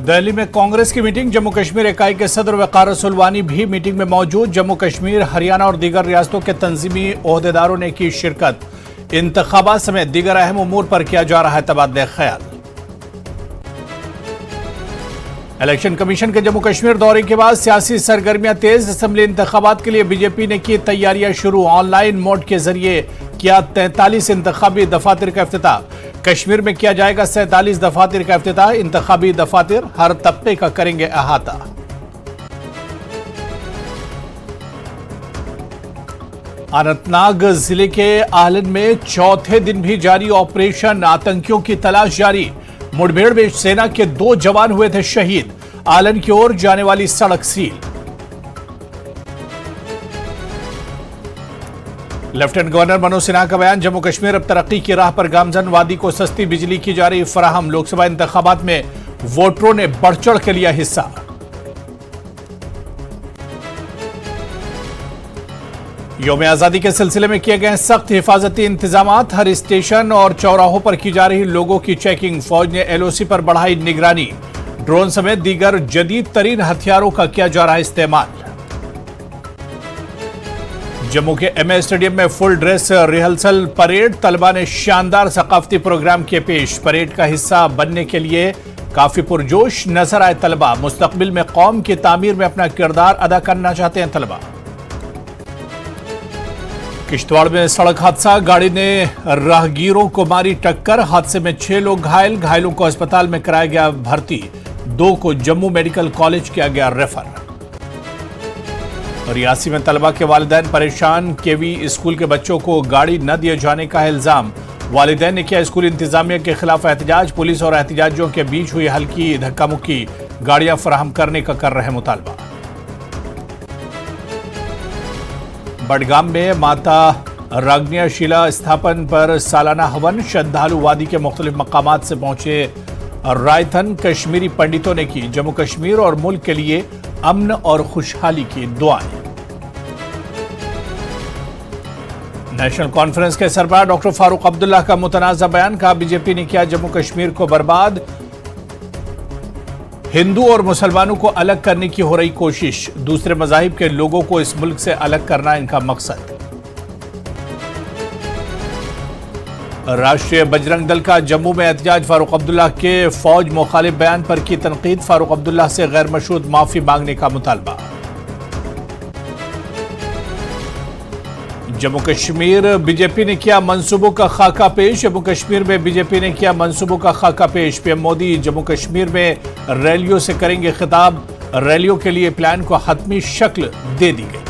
दिल्ली में कांग्रेस की मीटिंग। जम्मू कश्मीर इकाई के सदर वकार सुलवानी भी मीटिंग में मौजूद। जम्मू कश्मीर, हरियाणा और दीगर रियासतों के तंजीमी ओहदेदारों ने की शिरकत। इंतखाबात समेत दीगर अहम उमूर पर किया जा रहा है तबादला ख्याल। इलेक्शन कमीशन के जम्मू कश्मीर दौरे के बाद सियासी सरगर्मियां तेज। असेंबली इंतखाबात के लिए बीजेपी ने की तैयारियां शुरू। ऑनलाइन मोड के जरिए किया 43 इंतखाबी दफातर का इफ्तिताह। कश्मीर में किया जाएगा 47 दफातर का इफ्तिताह। इंतखाबी दफातर हर तबके का करेंगे अहाता। अनंतनाग जिले के आलन में चौथे दिन भी जारी ऑपरेशन। आतंकियों की तलाश जारी। मुठभेड़ में सेना के 2 जवान हुए थे शहीद। आलन की ओर जाने वाली सड़क seal. Lieutenant governor Manoj Sinha का बयान। जम्मू कश्मीर अब तरक्की की राह पर गामजन। वादी को सस्ती बिजली की जा रही फराहम। लोकसभा इंतखाबात में वोटरों ने बढ़ चढ़ के लिया हिस्सा। यौम आजादी के सिलसिले में किए गए सख्त हिफाजती इंतजामात। हर स्टेशन और चौराहों पर की जा रही लोगों की चेकिंग। फौज ने एलओसी पर बढ़ाई निगरानी। ड्रोन समेत दीगर जदीद तरीन हथियारों का किया जा रहा है इस्तेमाल। जम्मू के एमए स्टेडियम में फुल ड्रेस रिहर्सल परेड। तलबा ने शानदार सकाफती प्रोग्राम किए पेश। परेड का हिस्सा बनने के लिए काफी पुरजोश नजर आए तलबा। मुस्तकबिल में कौम की तामीर में अपना किरदार अदा करना चाहते हैं तलबा। किश्तवाड़ में सड़क हादसा। गाड़ी ने राहगीरों को मारी टक्कर। हादसे में 6 लोग घायल। घायलों को अस्पताल में कराया गया भर्ती। 2 को जम्मू मेडिकल कॉलेज किया गया रेफर। रियासी में तलबा के वालिदैन परेशान। केवी स्कूल के बच्चों को गाड़ी न दिए जाने का है इल्जाम। वालिदैन ने किया स्कूल इंतजामिया के खिलाफ एहतजाज। पुलिस और एहतजाजियों के बीच हुई हल्की धक्का मुक्की। गाड़ियां फराहम करने का कर रहे मुतालबा। बडगाम में माता रागनिया शिला स्थापन पर सालाना हवन। श्रद्धालु वादी के मुख्तलिफ मकामात से पहुंचे। रायथन कश्मीरी पंडितों ने की जम्मू कश्मीर और मुल्क के लिए अमन और खुशहाली की दुआएं। नेशनल कॉन्फ्रेंस के सरबराह डॉक्टर फारूक अब्दुल्ला का मुतनाज़ा बयान। कहा बीजेपी ने किया जम्मू कश्मीर को बर्बाद। हिंदू और मुसलमानों को अलग करने की हो रही कोशिश। दूसरे मज़ाहिब के लोगों को इस मुल्क से अलग करना इनका मकसद। राष्ट्रीय बजरंग दल का जम्मू में एहतजाज। फारूक अब्दुल्ला के फौज मुखालिफ बयान पर की तनकीद। फारूक अब्दुल्ला से गैर मशरूत माफी मांगने का मुतालबा। जम्मू कश्मीर बीजेपी ने किया मंसूबों का खाका पेश। जम्मू कश्मीर में बीजेपी ने किया मंसूबों का खाका पेश। पीएम मोदी जम्मू कश्मीर में रैलियों से करेंगे खिताब। रैलियों के लिए प्लान को हतमी शक्ल दे दी गई।